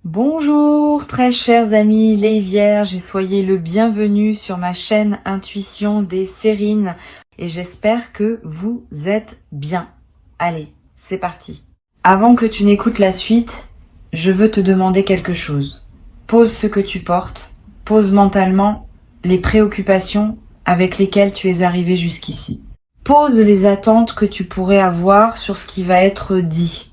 Bonjour très chers amis les vierges et soyez le bienvenu sur ma chaîne Intuition des Sérines et j'espère que vous êtes bien. Allez, c'est parti. Avant que tu n'écoutes la suite, je veux te demander quelque chose. Pose ce que tu portes, pose mentalement les préoccupations avec lesquelles tu es arrivé jusqu'ici. Pose les attentes que tu pourrais avoir sur ce qui va être dit.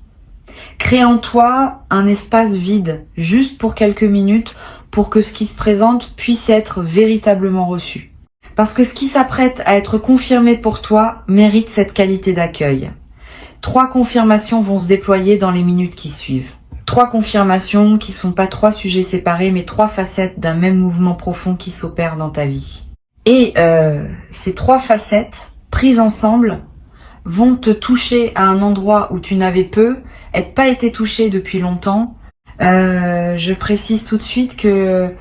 Crée en toi un espace vide, juste pour quelques minutes, pour que ce qui se présente puisse être véritablement reçu. Parce que ce qui s'apprête à être confirmé pour toi mérite cette qualité d'accueil. 3 confirmations vont se déployer dans les minutes qui suivent. 3 confirmations qui sont pas 3 sujets séparés, mais 3 facettes d'un même mouvement profond qui s'opère dans ta vie. Et ces 3 facettes, prises ensemble, vont te toucher à un endroit où tu n'avais pas été touché depuis longtemps. Je précise tout de suite que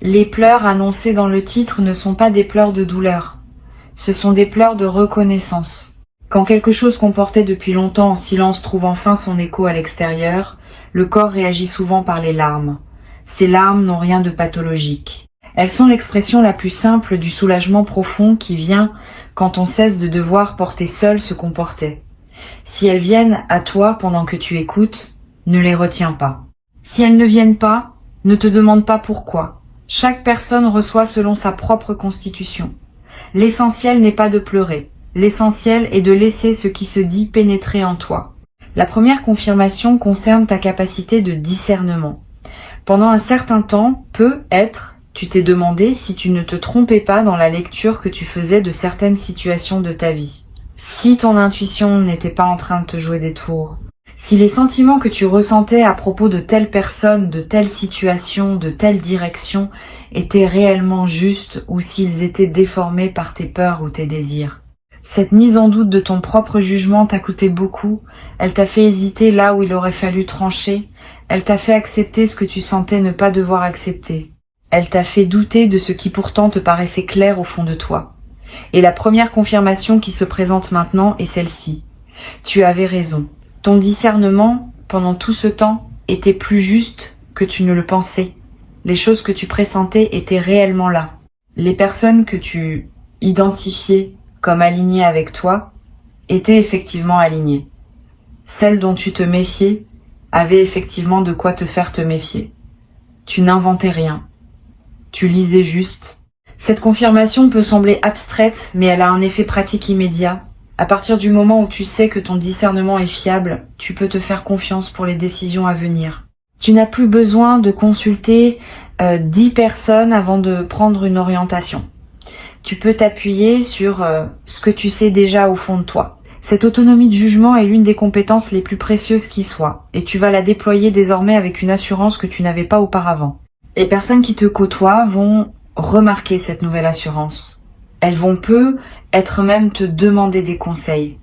les pleurs annoncées dans le titre ne sont pas des pleurs de douleur. Ce sont des pleurs de reconnaissance. Quand quelque chose qu'on portait depuis longtemps en silence trouve enfin son écho à l'extérieur, le corps réagit souvent par les larmes. Ces larmes n'ont rien de pathologique. Elles sont l'expression la plus simple du soulagement profond qui vient quand on cesse de devoir porter seul ce qu'on portait. Si elles viennent à toi pendant que tu écoutes, ne les retiens pas. Si elles ne viennent pas, ne te demande pas pourquoi. Chaque personne reçoit selon sa propre constitution. L'essentiel n'est pas de pleurer. L'essentiel est de laisser ce qui se dit pénétrer en toi. La première confirmation concerne ta capacité de discernement. Pendant un certain temps, tu t'es demandé si tu ne te trompais pas dans la lecture que tu faisais de certaines situations de ta vie. Si ton intuition n'était pas en train de te jouer des tours. Si les sentiments que tu ressentais à propos de telle personne, de telle situation, de telle direction étaient réellement justes ou s'ils étaient déformés par tes peurs ou tes désirs. Cette mise en doute de ton propre jugement t'a coûté beaucoup, elle t'a fait hésiter là où il aurait fallu trancher, elle t'a fait accepter ce que tu sentais ne pas devoir accepter. Elle t'a fait douter de ce qui pourtant te paraissait clair au fond de toi. Et la première confirmation qui se présente maintenant est celle-ci. Tu avais raison. Ton discernement, pendant tout ce temps, était plus juste que tu ne le pensais. Les choses que tu pressentais étaient réellement là. Les personnes que tu identifiais comme alignées avec toi étaient effectivement alignées. Celles dont tu te méfiais avaient effectivement de quoi te faire te méfier. Tu n'inventais rien. Tu lisais juste. Cette confirmation peut sembler abstraite, mais elle a un effet pratique immédiat. À partir du moment où tu sais que ton discernement est fiable, tu peux te faire confiance pour les décisions à venir. Tu n'as plus besoin de consulter 10 personnes avant de prendre une orientation. Tu peux t'appuyer sur ce que tu sais déjà au fond de toi. Cette autonomie de jugement est l'une des compétences les plus précieuses qui soient, et tu vas la déployer désormais avec une assurance que tu n'avais pas auparavant. Les personnes qui te côtoient vont remarquer cette nouvelle assurance. Elles vont être même te demander des conseils,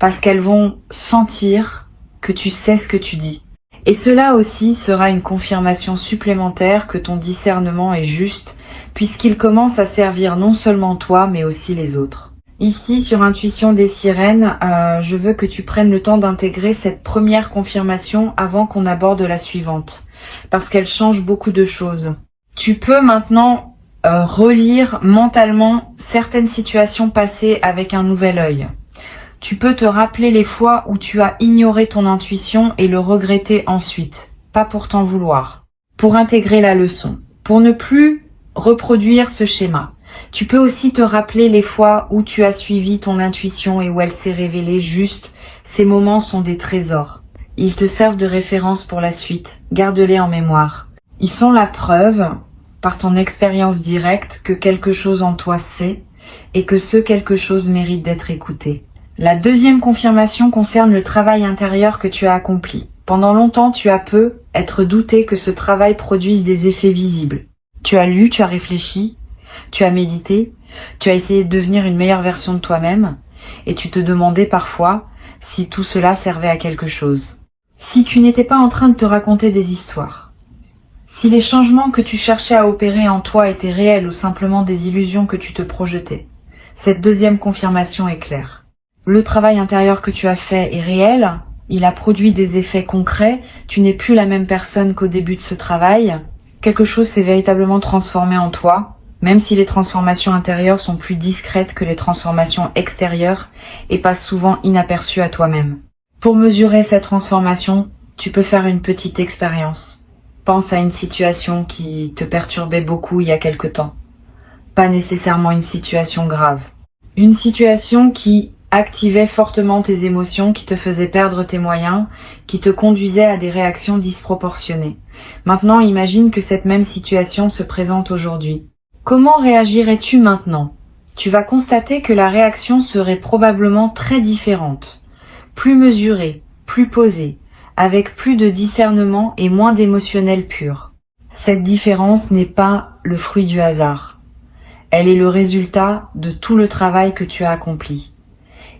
parce qu'elles vont sentir que tu sais ce que tu dis. Et cela aussi sera une confirmation supplémentaire que ton discernement est juste, puisqu'il commence à servir non seulement toi, mais aussi les autres. Ici, sur Intuition des Sirènes, je veux que tu prennes le temps d'intégrer cette première confirmation avant qu'on aborde la suivante, parce qu'elle change beaucoup de choses. Tu peux maintenant relire mentalement certaines situations passées avec un nouvel œil. Tu peux te rappeler les fois où tu as ignoré ton intuition et le regretter ensuite, pas pour t'en vouloir, pour intégrer la leçon, pour ne plus reproduire ce schéma. Tu peux aussi te rappeler les fois où tu as suivi ton intuition et où elle s'est révélée juste. Ces moments sont des trésors. Ils te servent de référence pour la suite. Garde-les en mémoire. Ils sont la preuve, par ton expérience directe, que quelque chose en toi sait et que ce quelque chose mérite d'être écouté. La deuxième confirmation concerne le travail intérieur que tu as accompli. Pendant longtemps, tu as être douté que ce travail produise des effets visibles. Tu as lu, tu as réfléchi, tu as médité, tu as essayé de devenir une meilleure version de toi-même et tu te demandais parfois si tout cela servait à quelque chose. Si tu n'étais pas en train de te raconter des histoires, si les changements que tu cherchais à opérer en toi étaient réels ou simplement des illusions que tu te projetais, cette deuxième confirmation est claire. Le travail intérieur que tu as fait est réel, il a produit des effets concrets, tu n'es plus la même personne qu'au début de ce travail, quelque chose s'est véritablement transformé en toi, même si les transformations intérieures sont plus discrètes que les transformations extérieures et passent souvent inaperçues à toi-même. Pour mesurer cette transformation, tu peux faire une petite expérience. Pense à une situation qui te perturbait beaucoup il y a quelque temps. Pas nécessairement une situation grave. Une situation qui activait fortement tes émotions, qui te faisait perdre tes moyens, qui te conduisait à des réactions disproportionnées. Maintenant, imagine que cette même situation se présente aujourd'hui. Comment réagirais-tu maintenant? Tu vas constater que la réaction serait probablement très différente, plus mesurée, plus posée, avec plus de discernement et moins d'émotionnel pur. Cette différence n'est pas le fruit du hasard. Elle est le résultat de tout le travail que tu as accompli.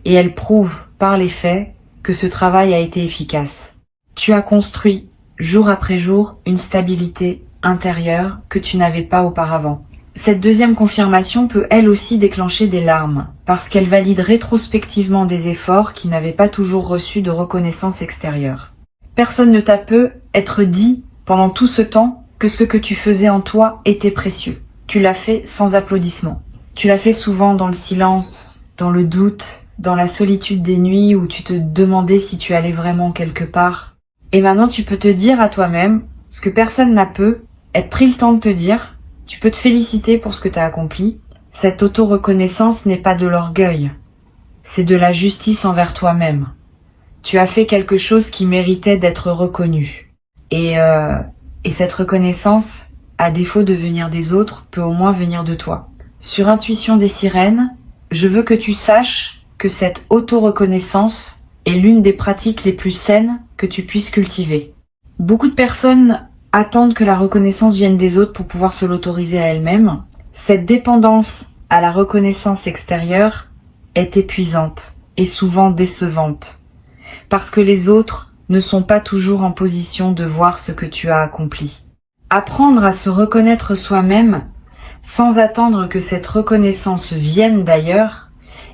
Et elle prouve, par les faits, que ce travail a été efficace. Tu as construit, jour après jour, une stabilité intérieure que tu n'avais pas auparavant. Cette deuxième confirmation peut elle aussi déclencher des larmes, parce qu'elle valide rétrospectivement des efforts qui n'avaient pas toujours reçu de reconnaissance extérieure. Personne ne t'a pu être dit, pendant tout ce temps, que ce que tu faisais en toi était précieux. Tu l'as fait sans applaudissements. Tu l'as fait souvent dans le silence, dans le doute, dans la solitude des nuits où tu te demandais si tu allais vraiment quelque part. Et maintenant tu peux te dire à toi-même, ce que personne n'a pu, être pris le temps de te dire, tu peux te féliciter pour ce que tu as accompli. Cette auto-reconnaissance n'est pas de l'orgueil, c'est de la justice envers toi-même. Tu as fait quelque chose qui méritait d'être reconnu. Et cette reconnaissance, à défaut de venir des autres, peut au moins venir de toi. Sur Intuition des sirènes, je veux que tu saches que cette auto-reconnaissance est l'une des pratiques les plus saines que tu puisses cultiver. Beaucoup de personnes attendent que la reconnaissance vienne des autres pour pouvoir se l'autoriser à elles-mêmes. Cette dépendance à la reconnaissance extérieure est épuisante et souvent décevante, parce que les autres ne sont pas toujours en position de voir ce que tu as accompli. Apprendre à se reconnaître soi-même, sans attendre que cette reconnaissance vienne d'ailleurs,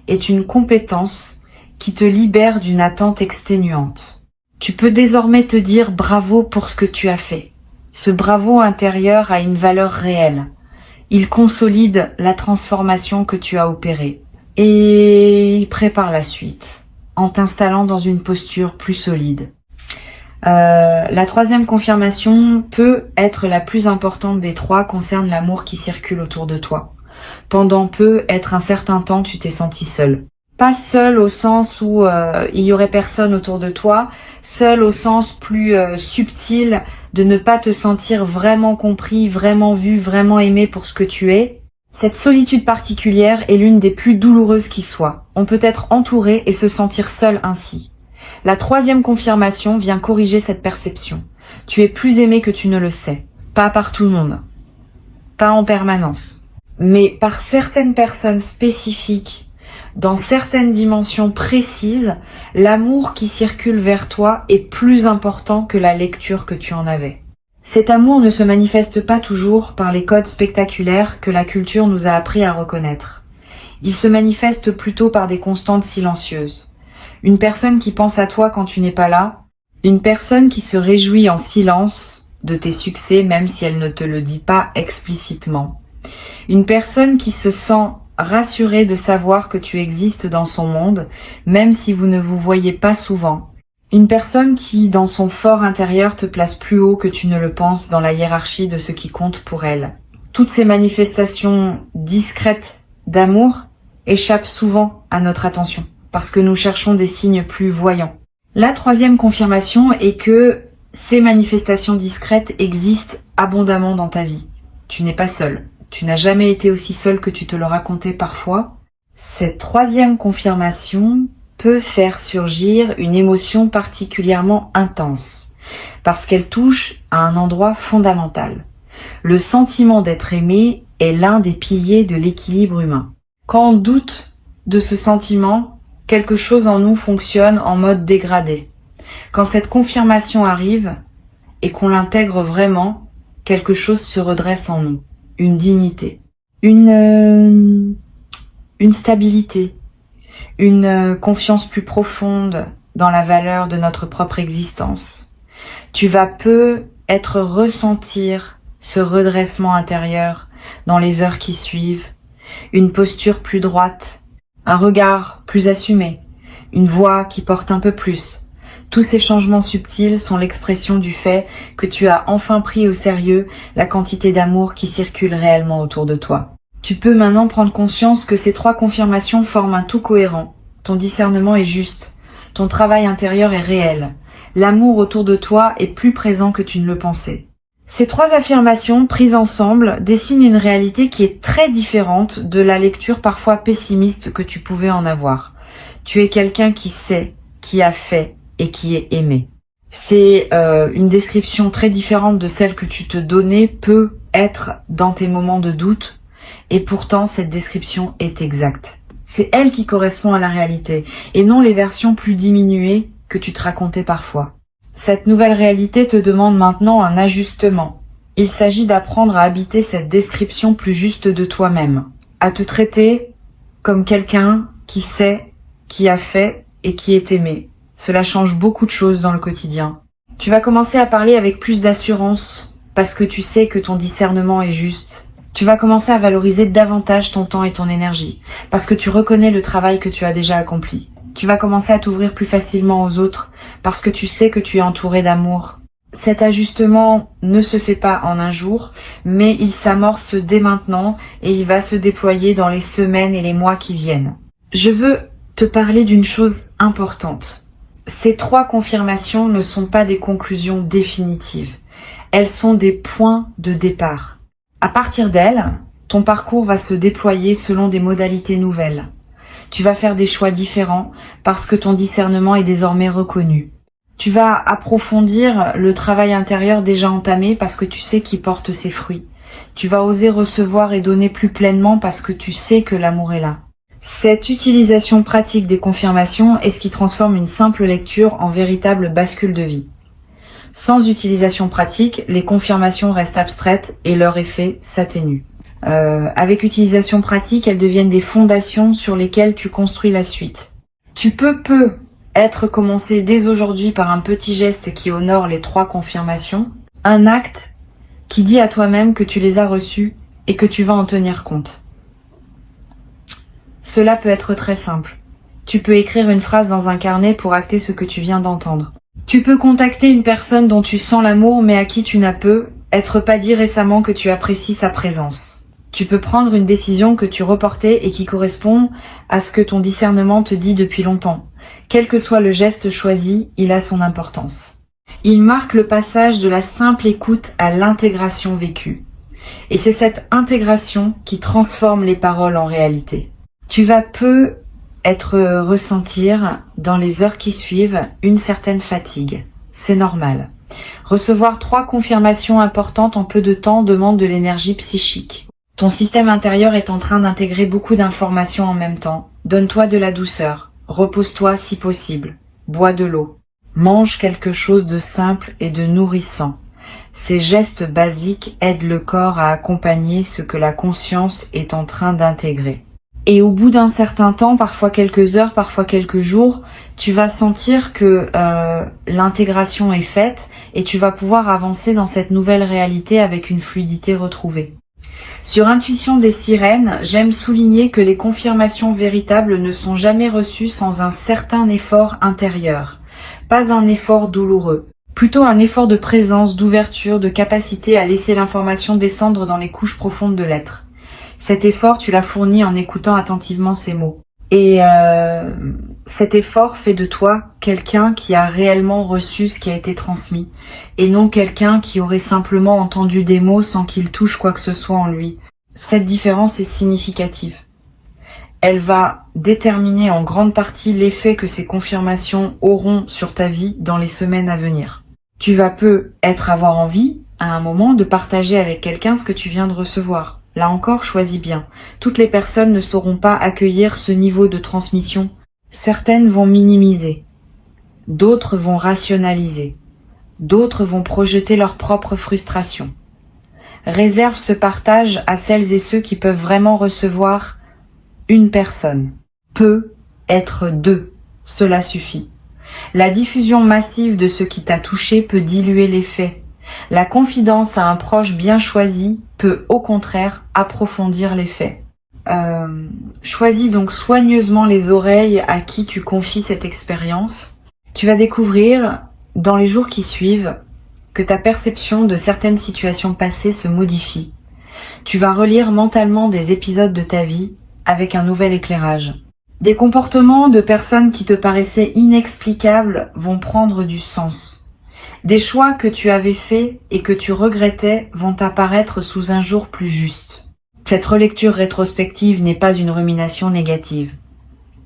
est une compétence qui te libère d'une attente exténuante. Tu peux désormais te dire bravo pour ce que tu as fait. Ce bravo intérieur a une valeur réelle. Il consolide la transformation que tu as opérée. Et prépare la suite, en t'installant dans une posture plus solide. La troisième confirmation peut être la plus importante des trois, concerne l'amour qui circule autour de toi. Pendant un certain temps, tu t'es senti seul. Pas seul au sens où il y aurait personne autour de toi, seul au sens plus subtil de ne pas te sentir vraiment compris, vraiment vu, vraiment aimé pour ce que tu es. Cette solitude particulière est l'une des plus douloureuses qui soit. On peut être entouré et se sentir seul ainsi. La troisième confirmation vient corriger cette perception. Tu es plus aimé que tu ne le sais. Pas par tout le monde. Pas en permanence. Mais par certaines personnes spécifiques, dans certaines dimensions précises, l'amour qui circule vers toi est plus important que la lecture que tu en avais. Cet amour ne se manifeste pas toujours par les codes spectaculaires que la culture nous a appris à reconnaître. Il se manifeste plutôt par des constantes silencieuses. Une personne qui pense à toi quand tu n'es pas là, une personne qui se réjouit en silence de tes succès même si elle ne te le dit pas explicitement. Une personne qui se sent rassurée de savoir que tu existes dans son monde, même si vous ne vous voyez pas souvent. Une personne qui, dans son fort intérieur, te place plus haut que tu ne le penses dans la hiérarchie de ce qui compte pour elle. Toutes ces manifestations discrètes d'amour échappent souvent à notre attention, parce que nous cherchons des signes plus voyants. La troisième confirmation est que ces manifestations discrètes existent abondamment dans ta vie. Tu n'es pas seul. Tu n'as jamais été aussi seul que tu te le racontais parfois. Cette troisième confirmation peut faire surgir une émotion particulièrement intense, parce qu'elle touche à un endroit fondamental. Le sentiment d'être aimé est l'un des piliers de l'équilibre humain. Quand on doute de ce sentiment, quelque chose en nous fonctionne en mode dégradé. Quand cette confirmation arrive et qu'on l'intègre vraiment, quelque chose se redresse en nous. Une dignité, une stabilité, une confiance plus profonde, dans la valeur de notre propre existence. Tu vas peut-être ressentir ce redressement intérieur dans les heures qui suivent, une posture plus droite, un regard plus assumé, une voix qui porte un peu plus. Tous ces changements subtils sont l'expression du fait que tu as enfin pris au sérieux la quantité d'amour qui circule réellement autour de toi. Tu peux maintenant prendre conscience que ces 3 confirmations forment un tout cohérent. Ton discernement est juste, ton travail intérieur est réel, l'amour autour de toi est plus présent que tu ne le pensais. Ces 3 affirmations prises ensemble dessinent une réalité qui est très différente de la lecture parfois pessimiste que tu pouvais en avoir. Tu es quelqu'un qui sait, qui a fait et qui est aimé. C'est une description très différente de celle que tu te donnais peut être dans tes moments de doute, et pourtant cette description est exacte. C'est elle qui correspond à la réalité, et non les versions plus diminuées que tu te racontais parfois. Cette nouvelle réalité te demande maintenant un ajustement. Il s'agit d'apprendre à habiter cette description plus juste de toi-même, à te traiter comme quelqu'un qui sait, qui a fait et qui est aimé. Cela change beaucoup de choses dans le quotidien. Tu vas commencer à parler avec plus d'assurance parce que tu sais que ton discernement est juste. Tu vas commencer à valoriser davantage ton temps et ton énergie parce que tu reconnais le travail que tu as déjà accompli. Tu vas commencer à t'ouvrir plus facilement aux autres parce que tu sais que tu es entouré d'amour. Cet ajustement ne se fait pas en un jour, mais il s'amorce dès maintenant et il va se déployer dans les semaines et les mois qui viennent. Je veux te parler d'une chose importante. Ces 3 confirmations ne sont pas des conclusions définitives. Elles sont des points de départ. À partir d'elles, ton parcours va se déployer selon des modalités nouvelles. Tu vas faire des choix différents parce que ton discernement est désormais reconnu. Tu vas approfondir le travail intérieur déjà entamé parce que tu sais qu'il porte ses fruits. Tu vas oser recevoir et donner plus pleinement parce que tu sais que l'amour est là. Cette utilisation pratique des confirmations est ce qui transforme une simple lecture en véritable bascule de vie. Sans utilisation pratique, les confirmations restent abstraites et leur effet s'atténue. Avec utilisation pratique, elles deviennent des fondations sur lesquelles tu construis la suite. Tu peux être commencé dès aujourd'hui par un petit geste qui honore les 3 confirmations, un acte qui dit à toi-même que tu les as reçues et que tu vas en tenir compte. Cela peut être très simple. Tu peux écrire une phrase dans un carnet pour acter ce que tu viens d'entendre. Tu peux contacter une personne dont tu sens l'amour mais à qui tu n'as être pas dit récemment que tu apprécies sa présence. Tu peux prendre une décision que tu reportais et qui correspond à ce que ton discernement te dit depuis longtemps. Quel que soit le geste choisi, il a son importance. Il marque le passage de la simple écoute à l'intégration vécue. Et c'est cette intégration qui transforme les paroles en réalité. Tu vas ressentir dans les heures qui suivent une certaine fatigue. C'est normal. Recevoir 3 confirmations importantes en peu de temps demande de l'énergie psychique. Ton système intérieur est en train d'intégrer beaucoup d'informations en même temps. Donne-toi de la douceur. Repose-toi si possible. Bois de l'eau. Mange quelque chose de simple et de nourrissant. Ces gestes basiques aident le corps à accompagner ce que la conscience est en train d'intégrer. Et au bout d'un certain temps, parfois quelques heures, parfois quelques jours, tu vas sentir que l'intégration est faite et tu vas pouvoir avancer dans cette nouvelle réalité avec une fluidité retrouvée. Sur Intuition des sirènes, j'aime souligner que les confirmations véritables ne sont jamais reçues sans un certain effort intérieur. Pas un effort douloureux, plutôt un effort de présence, d'ouverture, de capacité à laisser l'information descendre dans les couches profondes de l'être. Cet effort, tu l'as fourni en écoutant attentivement ces mots. Et cet effort fait de toi quelqu'un qui a réellement reçu ce qui a été transmis, et non quelqu'un qui aurait simplement entendu des mots sans qu'il touche quoi que ce soit en lui. Cette différence est significative. Elle va déterminer en grande partie l'effet que ces confirmations auront sur ta vie dans les semaines à venir. Tu vas peut-être avoir envie, à un moment, de partager avec quelqu'un ce que tu viens de recevoir. Là encore, choisis bien. Toutes les personnes ne sauront pas accueillir ce niveau de transmission. Certaines vont minimiser. D'autres vont rationaliser. D'autres vont projeter leur propre frustration. Réserve ce partage à celles et ceux qui peuvent vraiment recevoir une personne. Peut être 2. Cela suffit. La diffusion massive de ce qui t'a touché peut diluer l'effet. La confidence à un proche bien choisi peut au contraire approfondir l'effet. Choisis donc soigneusement les oreilles à qui tu confies cette expérience. Tu vas découvrir, dans les jours qui suivent, que ta perception de certaines situations passées se modifie. Tu vas relire mentalement des épisodes de ta vie avec un nouvel éclairage. Des comportements de personnes qui te paraissaient inexplicables vont prendre du sens. Des choix que tu avais faits et que tu regrettais vont apparaître sous un jour plus juste. Cette relecture rétrospective n'est pas une rumination négative.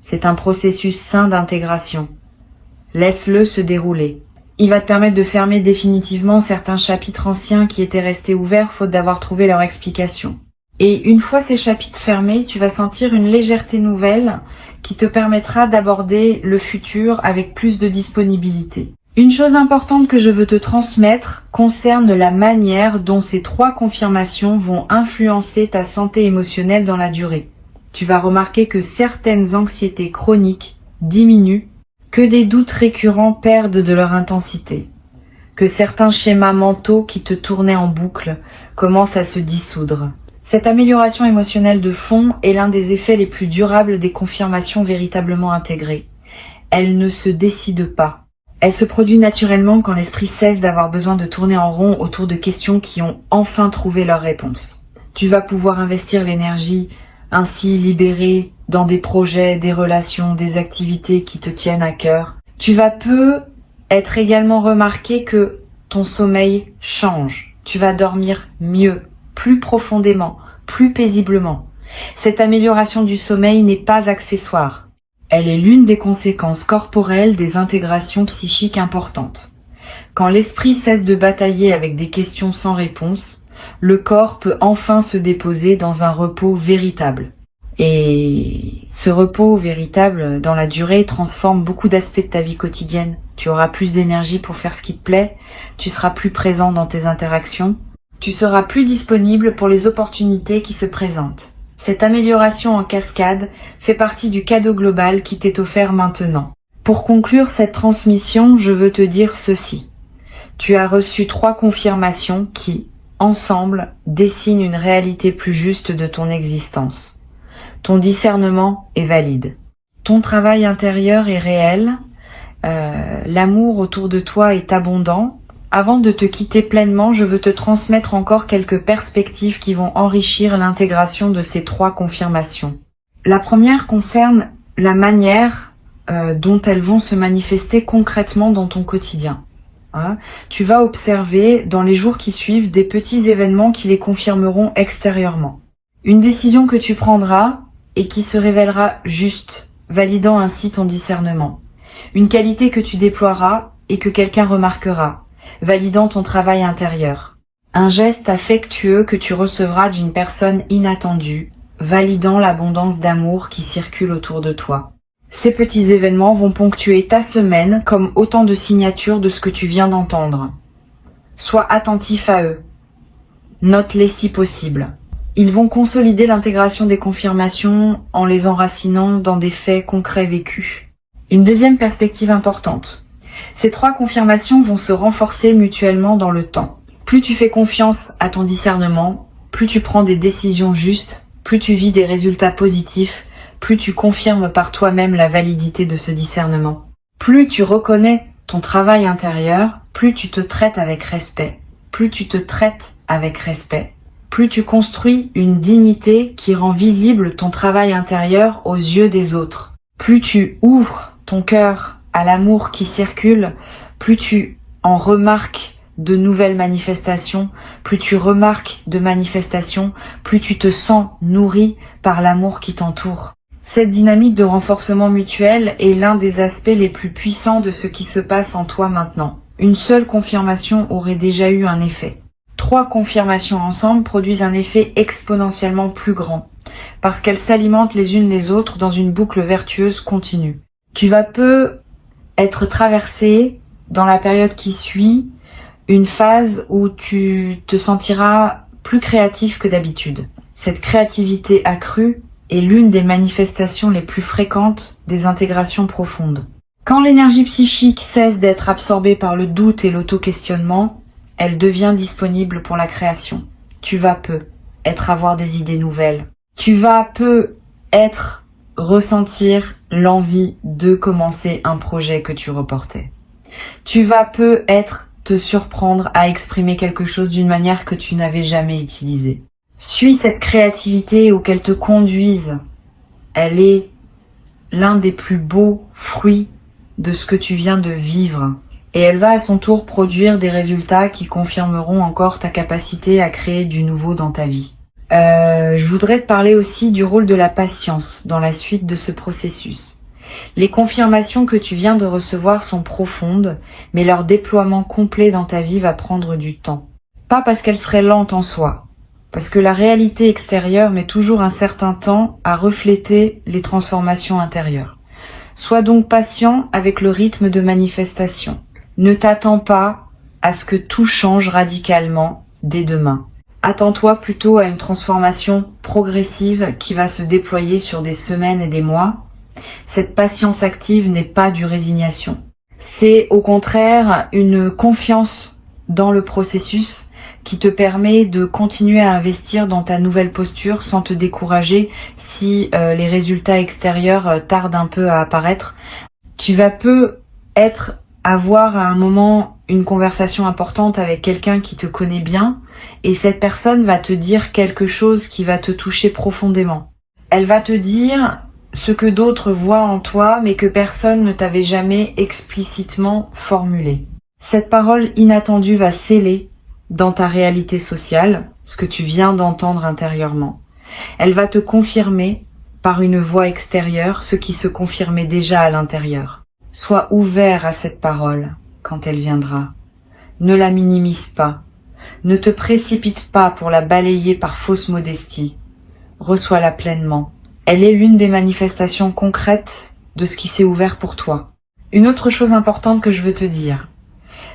C'est un processus sain d'intégration. Laisse-le se dérouler. Il va te permettre de fermer définitivement certains chapitres anciens qui étaient restés ouverts faute d'avoir trouvé leur explication. Et une fois ces chapitres fermés, tu vas sentir une légèreté nouvelle qui te permettra d'aborder le futur avec plus de disponibilité. Une chose importante que je veux te transmettre concerne la manière dont ces 3 confirmations vont influencer ta santé émotionnelle dans la durée. Tu vas remarquer que certaines anxiétés chroniques diminuent, que des doutes récurrents perdent de leur intensité, que certains schémas mentaux qui te tournaient en boucle commencent à se dissoudre. Cette amélioration émotionnelle de fond est l'un des effets les plus durables des confirmations véritablement intégrées. Elle ne se décide pas. Elle se produit naturellement quand l'esprit cesse d'avoir besoin de tourner en rond autour de questions qui ont enfin trouvé leur réponse. Tu vas pouvoir investir l'énergie ainsi libérée dans des projets, des relations, des activités qui te tiennent à cœur. Tu vas peu être également remarqué que ton sommeil change. Tu vas dormir mieux, plus profondément, plus paisiblement. Cette amélioration du sommeil n'est pas accessoire. Elle est l'une des conséquences corporelles des intégrations psychiques importantes. Quand l'esprit cesse de batailler avec des questions sans réponse, le corps peut enfin se déposer dans un repos véritable. Et ce repos véritable, dans la durée, transforme beaucoup d'aspects de ta vie quotidienne. Tu auras plus d'énergie pour faire ce qui te plaît, tu seras plus présent dans tes interactions, tu seras plus disponible pour les opportunités qui se présentent. Cette amélioration en cascade fait partie du cadeau global qui t'est offert maintenant. Pour conclure cette transmission, je veux te dire ceci. Tu as reçu 3 confirmations qui, ensemble, dessinent une réalité plus juste de ton existence. Ton discernement est valide. Ton travail intérieur est réel. L'amour autour de toi est abondant. Avant de te quitter pleinement, je veux te transmettre encore quelques perspectives qui vont enrichir l'intégration de ces 3 confirmations. La première concerne la manière dont elles vont se manifester concrètement dans ton quotidien. Tu vas observer dans les jours qui suivent des petits événements qui les confirmeront extérieurement. Une décision que tu prendras et qui se révélera juste, validant ainsi ton discernement. Une qualité que tu déploieras et que quelqu'un remarquera, validant ton travail intérieur. Un geste affectueux que tu recevras d'une personne inattendue, validant l'abondance d'amour qui circule autour de toi. Ces petits événements vont ponctuer ta semaine comme autant de signatures de ce que tu viens d'entendre. Sois attentif à eux. Note-les si possible. Ils vont consolider l'intégration des confirmations en les enracinant dans des faits concrets vécus. Une deuxième perspective importante. Ces 3 confirmations vont se renforcer mutuellement dans le temps. Plus tu fais confiance à ton discernement, plus tu prends des décisions justes, plus tu vis des résultats positifs, plus tu confirmes par toi-même la validité de ce discernement. Plus tu reconnais ton travail intérieur, plus tu te traites avec respect. Plus tu te traites avec respect, plus tu construis une dignité qui rend visible ton travail intérieur aux yeux des autres. Plus tu ouvres ton cœur à l'amour qui circule, plus tu en remarques de nouvelles manifestations, plus tu remarques de manifestations, plus tu te sens nourri par l'amour qui t'entoure. Cette dynamique de renforcement mutuel est l'un des aspects les plus puissants de ce qui se passe en toi maintenant. Une seule confirmation aurait déjà eu un effet. 3 confirmations ensemble produisent un effet exponentiellement plus grand, parce qu'elles s'alimentent les unes les autres dans une boucle vertueuse continue. Tu vas peu être traversé dans la période qui suit une phase où tu te sentiras plus créatif que d'habitude. Cette créativité accrue est l'une des manifestations les plus fréquentes des intégrations profondes. Quand l'énergie psychique cesse d'être absorbée par le doute et l'auto-questionnement, elle devient disponible pour la création. Tu vas avoir des idées nouvelles. Tu vas ressentir l'envie de commencer un projet que tu reportais. Tu vas te surprendre à exprimer quelque chose d'une manière que tu n'avais jamais utilisée. Suis cette créativité ou qu'elle te conduise. Elle est l'un des plus beaux fruits de ce que tu viens de vivre. Et elle va à son tour produire des résultats qui confirmeront encore ta capacité à créer du nouveau dans ta vie. Je voudrais te parler aussi du rôle de la patience dans la suite de ce processus. Les confirmations que tu viens de recevoir sont profondes, mais leur déploiement complet dans ta vie va prendre du temps. Pas parce qu'elles seraient lentes en soi, parce que la réalité extérieure met toujours un certain temps à refléter les transformations intérieures. Sois donc patient avec le rythme de manifestation. Ne t'attends pas à ce que tout change radicalement dès demain. Attends-toi plutôt à une transformation progressive qui va se déployer sur des semaines et des mois. Cette patience active n'est pas du résignation. C'est au contraire une confiance dans le processus qui te permet de continuer à investir dans ta nouvelle posture sans te décourager si les résultats extérieurs tardent un peu à apparaître. Tu vas avoir à un moment une conversation importante avec quelqu'un qui te connaît bien et cette personne va te dire quelque chose qui va te toucher profondément. Elle va te dire ce que d'autres voient en toi mais que personne ne t'avait jamais explicitement formulé. Cette parole inattendue va sceller dans ta réalité sociale ce que tu viens d'entendre intérieurement. Elle va te confirmer par une voix extérieure ce qui se confirmait déjà à l'intérieur. Sois ouvert à cette parole quand elle viendra. Ne la minimise pas. Ne te précipite pas pour la balayer par fausse modestie. Reçois-la pleinement. Elle est l'une des manifestations concrètes de ce qui s'est ouvert pour toi. Une autre chose importante que je veux te dire.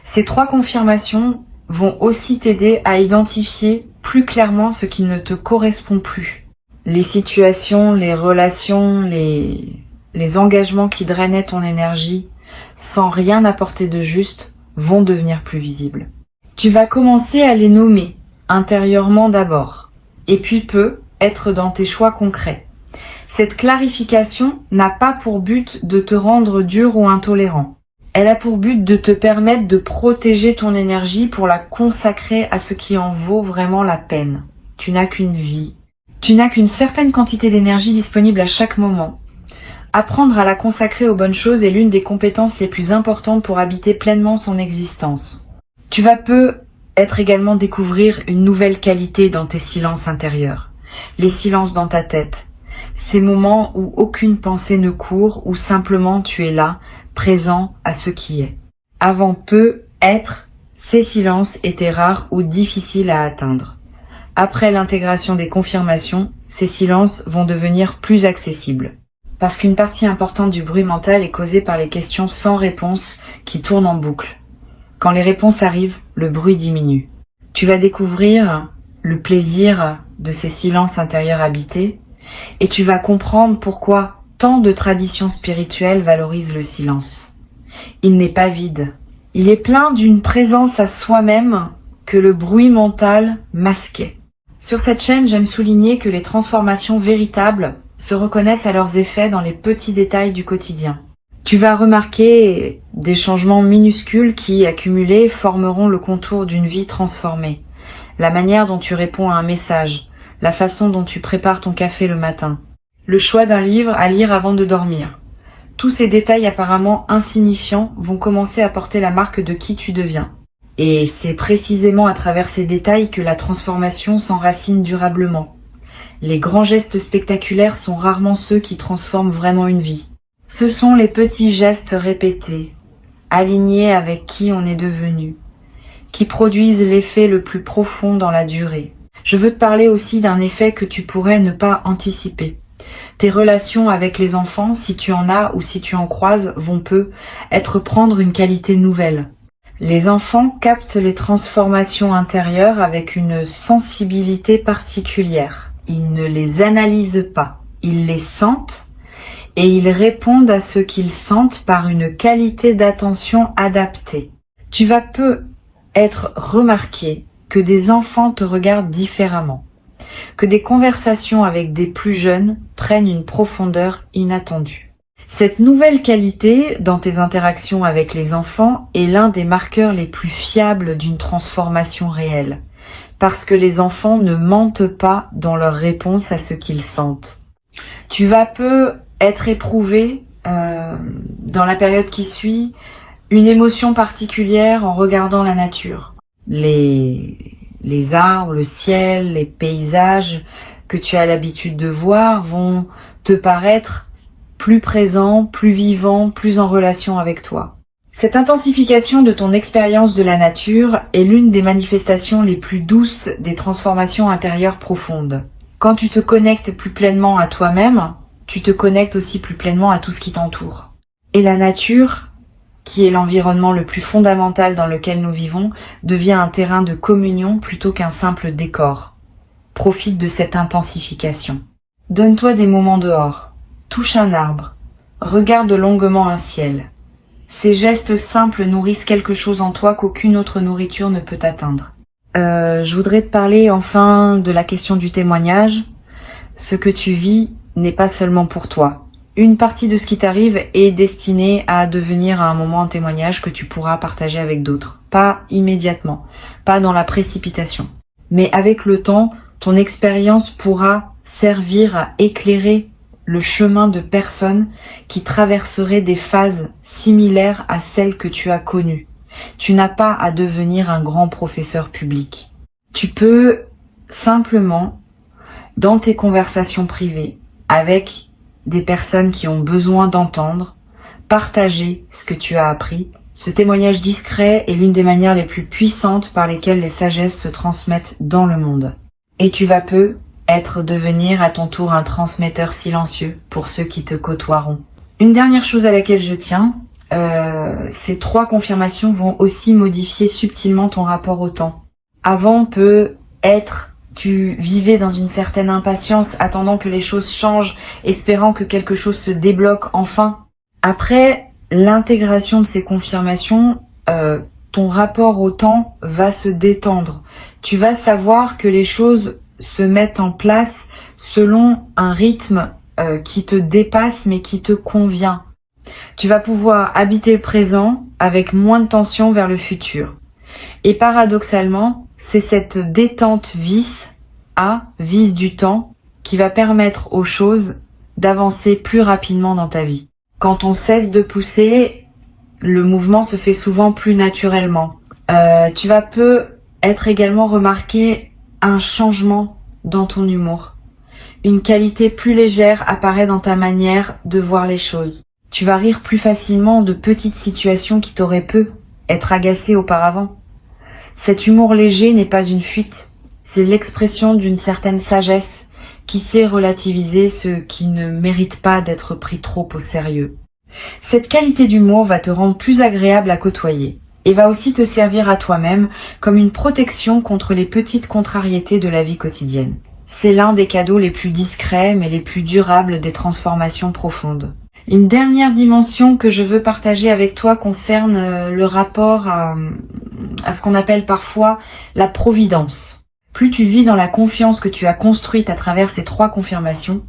Ces 3 confirmations vont aussi t'aider à identifier plus clairement ce qui ne te correspond plus. Les situations, les relations, les engagements qui drainaient ton énergie sans rien apporter de juste vont devenir plus visibles. Tu vas commencer à les nommer intérieurement d'abord et puis être dans tes choix concrets. Cette clarification n'a pas pour but de te rendre dur ou intolérant. Elle a pour but de te permettre de protéger ton énergie pour la consacrer à ce qui en vaut vraiment la peine. Tu n'as qu'une vie. Tu n'as qu'une certaine quantité d'énergie disponible à chaque moment. Apprendre à la consacrer aux bonnes choses est l'une des compétences les plus importantes pour habiter pleinement son existence. Tu vas être également découvrir une nouvelle qualité dans tes silences intérieurs. Les silences dans ta tête. Ces moments où aucune pensée ne court, où simplement tu es là, présent à ce qui est. Avant ces silences étaient rares ou difficiles à atteindre. Après l'intégration des confirmations, ces silences vont devenir plus accessibles. Parce qu'une partie importante du bruit mental est causée par les questions sans réponse qui tournent en boucle. Quand les réponses arrivent, le bruit diminue. Tu vas découvrir le plaisir de ces silences intérieurs habités et tu vas comprendre pourquoi tant de traditions spirituelles valorisent le silence. Il n'est pas vide. Il est plein d'une présence à soi-même que le bruit mental masquait. Sur cette chaîne, j'aime souligner que les transformations véritables se reconnaissent à leurs effets dans les petits détails du quotidien. Tu vas remarquer des changements minuscules qui, accumulés, formeront le contour d'une vie transformée. La manière dont tu réponds à un message, la façon dont tu prépares ton café le matin, le choix d'un livre à lire avant de dormir. Tous ces détails apparemment insignifiants vont commencer à porter la marque de qui tu deviens. Et c'est précisément à travers ces détails que la transformation s'enracine durablement. Les grands gestes spectaculaires sont rarement ceux qui transforment vraiment une vie. Ce sont les petits gestes répétés, alignés avec qui on est devenu, qui produisent l'effet le plus profond dans la durée. Je veux te parler aussi d'un effet que tu pourrais ne pas anticiper. Tes relations avec les enfants, si tu en as ou si tu en croises, vont prendre une qualité nouvelle. Les enfants captent les transformations intérieures avec une sensibilité particulière. Ils ne les analysent pas, ils les sentent et ils répondent à ce qu'ils sentent par une qualité d'attention adaptée. Tu vas peu être remarqué que des enfants te regardent différemment, que des conversations avec des plus jeunes prennent une profondeur inattendue. Cette nouvelle qualité dans tes interactions avec les enfants est l'un des marqueurs les plus fiables d'une transformation réelle, parce que les enfants ne mentent pas dans leur réponse à ce qu'ils sentent. Tu vas peu être éprouvé dans la période qui suit une émotion particulière en regardant la nature. Les arbres, le ciel, les paysages que tu as l'habitude de voir vont te paraître plus présents, plus vivants, plus en relation avec toi. Cette intensification de ton expérience de la nature est l'une des manifestations les plus douces des transformations intérieures profondes. Quand tu te connectes plus pleinement à toi-même, tu te connectes aussi plus pleinement à tout ce qui t'entoure. Et la nature, qui est l'environnement le plus fondamental dans lequel nous vivons, devient un terrain de communion plutôt qu'un simple décor. Profite de cette intensification. Donne-toi des moments dehors. Touche un arbre. Regarde longuement un ciel. Ces gestes simples nourrissent quelque chose en toi qu'aucune autre nourriture ne peut atteindre. Je voudrais te parler enfin de la question du témoignage. Ce que tu vis n'est pas seulement pour toi. Une partie de ce qui t'arrive est destinée à devenir à un moment un témoignage que tu pourras partager avec d'autres. Pas immédiatement, pas dans la précipitation. Mais avec le temps, ton expérience pourra servir à éclairer le chemin de personnes qui traverseraient des phases similaires à celles que tu as connues. Tu n'as pas à devenir un grand professeur public. Tu peux simplement, dans tes conversations privées, avec des personnes qui ont besoin d'entendre, partager ce que tu as appris. Ce témoignage discret est l'une des manières les plus puissantes par lesquelles les sagesses se transmettent dans le monde. Et tu vas peu devenir à ton tour un transmetteur silencieux pour ceux qui te côtoieront. Une dernière chose à laquelle je tiens, ces 3 confirmations vont aussi modifier subtilement ton rapport au temps. Avant tu vivais dans une certaine impatience, attendant que les choses changent, espérant que quelque chose se débloque enfin. Après l'intégration de ces confirmations, ton rapport au temps va se détendre. Tu vas savoir que les choses se mettent en place selon un rythme qui te dépasse mais qui te convient. Tu vas pouvoir habiter le présent avec moins de tension vers le futur. Et paradoxalement, c'est cette détente vice du temps qui va permettre aux choses d'avancer plus rapidement dans ta vie. Quand on cesse de pousser, le mouvement se fait souvent plus naturellement. Tu vas peu être également remarqué un changement dans ton humour. Une qualité plus légère apparaît dans ta manière de voir les choses. Tu vas rire plus facilement de petites situations qui t'auraient pu être agacées auparavant. Cet humour léger n'est pas une fuite, c'est l'expression d'une certaine sagesse qui sait relativiser ce qui ne mérite pas d'être pris trop au sérieux. Cette qualité d'humour va te rendre plus agréable à côtoyer et va aussi te servir à toi-même comme une protection contre les petites contrariétés de la vie quotidienne. C'est l'un des cadeaux les plus discrets mais les plus durables des transformations profondes. Une dernière dimension que je veux partager avec toi concerne le rapport à ce qu'on appelle parfois la providence. Plus tu vis dans la confiance que tu as construite à travers ces 3 confirmations,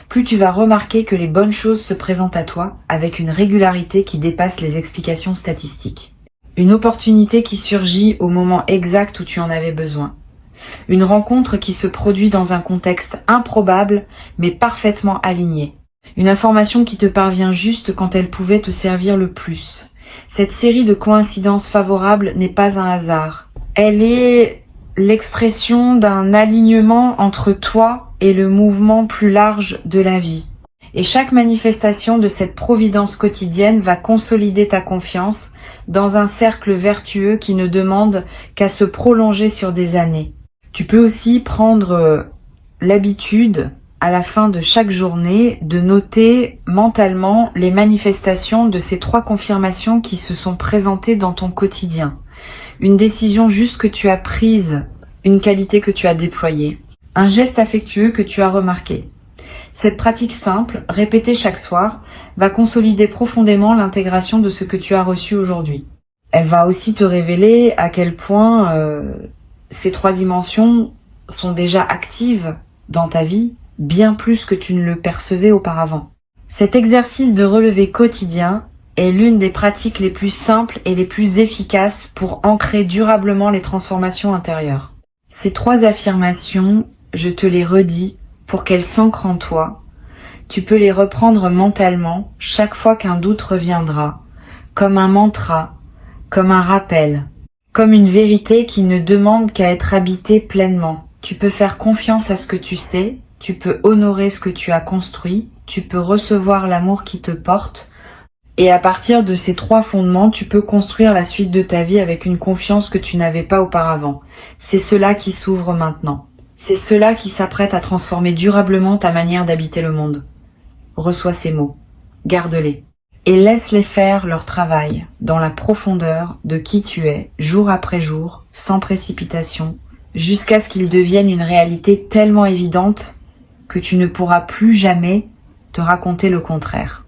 plus tu vas remarquer que les bonnes choses se présentent à toi avec une régularité qui dépasse les explications statistiques. Une opportunité qui surgit au moment exact où tu en avais besoin. Une rencontre qui se produit dans un contexte improbable mais parfaitement aligné. Une information qui te parvient juste quand elle pouvait te servir le plus. Cette série de coïncidences favorables n'est pas un hasard. Elle est l'expression d'un alignement entre toi et le mouvement plus large de la vie. Et chaque manifestation de cette providence quotidienne va consolider ta confiance dans un cercle vertueux qui ne demande qu'à se prolonger sur des années. Tu peux aussi prendre l'habitude, à la fin de chaque journée, de noter mentalement les manifestations de ces 3 confirmations qui se sont présentées dans ton quotidien. Une décision juste que tu as prise, une qualité que tu as déployée, un geste affectueux que tu as remarqué. Cette pratique simple, répétée chaque soir, va consolider profondément l'intégration de ce que tu as reçu aujourd'hui. Elle va aussi te révéler à quel point ces 3 dimensions sont déjà actives dans ta vie, bien plus que tu ne le percevais auparavant. Cet exercice de relevé quotidien est l'une des pratiques les plus simples et les plus efficaces pour ancrer durablement les transformations intérieures. Ces 3 affirmations, je te les redis pour qu'elles s'ancrent en toi. Tu peux les reprendre mentalement chaque fois qu'un doute reviendra, comme un mantra, comme un rappel, comme une vérité qui ne demande qu'à être habitée pleinement. Tu peux faire confiance à ce que tu sais, tu peux honorer ce que tu as construit, tu peux recevoir l'amour qui te porte, et à partir de ces 3 fondements, tu peux construire la suite de ta vie avec une confiance que tu n'avais pas auparavant. C'est cela qui s'ouvre maintenant. C'est cela qui s'apprête à transformer durablement ta manière d'habiter le monde. Reçois ces mots, garde-les, et laisse-les faire leur travail dans la profondeur de qui tu es, jour après jour, sans précipitation, jusqu'à ce qu'ils deviennent une réalité tellement évidente que tu ne pourras plus jamais te raconter le contraire.